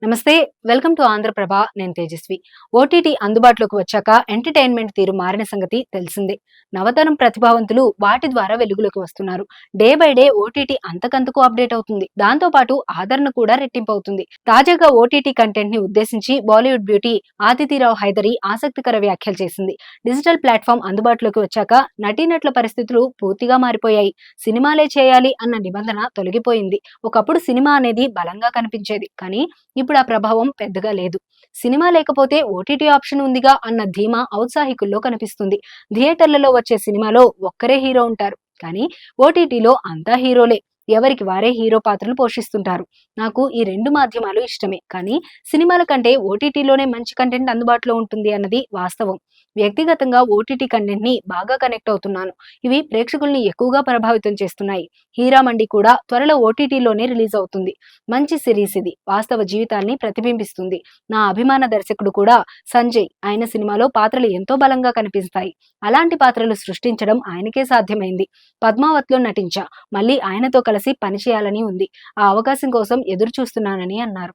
నమస్తే. Welcome to Andhraprabha. నేను Tejaswi. OTT అందుబాటులోకి వచ్చాక ఎంటర్‌టైన్‌మెంట్ తీరు మారిన సంగతి తెలిసిందే. నవతరం ప్రతిభావంతులు వాటి ద్వారా వెలుగులోకి వస్తున్నారు. డే బై డే ఓటీటీ అంతకంతకు అప్‌డేట్ అవుతుంది. దాంతో పాటు ఆదరణ కూడా రెట్టింపవుతుంది. తాజాగా ఓటీటీ కంటెంట్‌ని ఉద్దేశించి బాలీవుడ్ బ్యూటీ ఆదితిరావు హైదరి ఆసక్తికర వ్యాఖ్యలు చేసింది. డిజిటల్ ప్లాట్‌ఫామ్ అందుబాటులోకి వచ్చాక నటీనటుల పరిస్థితులు పూర్తిగా మారిపోయాయి. సినిమాలే చేయాలి అన్న నిబంధన తొలగిపోయింది. ఒకప్పుడు సినిమా అనేది బలంగా కనిపించేది. కానీ ఇప్పుడు ఆ ప్రభావం పెద్దగా లేదు. సినిమా లేకపోతే ఓటీటీ ఆప్షన్ ఉందిగా అన్న ధీమా ఔత్సాహికుల్లో కనిపిస్తుంది. థియేటర్లలో వచ్చే సినిమాలో ఒక్కరే హీరో ఉంటారు. కానీ ఓటీటీలో అంతా హీరోలే. ఎవరికి వారే హీరో పాత్రలు పోషిస్తుంటారు. నాకు ఈ రెండు మాధ్యమాలు ఇష్టమే. కానీ సినిమాల కంటే ఓటీటీలోనే మంచి కంటెంట్ అందుబాటులో ఉంటుంది అన్నది వాస్తవం. వ్యక్తిగతంగా ఓటీటీ కంటెంట్ ని బాగా కనెక్ట్ అవుతున్నాను. ఇవి ప్రేక్షకుల్ని ఎక్కువగా ప్రభావితం చేస్తున్నాయి. హీరామండి కూడా త్వరలో ఓటీటీలోనే రిలీజ్ అవుతుంది. మంచి సిరీస్ ఇది. వాస్తవ జీవితాల్ని ప్రతిబింబిస్తుంది. నా అభిమాన దర్శకుడు కూడా సంజయ్. ఆయన సినిమాలో పాత్రలు ఎంతో బలంగా కనిపిస్తాయి. అలాంటి పాత్రలు సృష్టించడం ఆయనకే సాధ్యమైంది. పద్మావత్లో నటించా. మళ్ళీ ఆయనతో కలిసి పనిచేయాలని ఉంది. ఆ అవకాశం కోసం ఎదురు చూస్తున్నానని అన్నారు.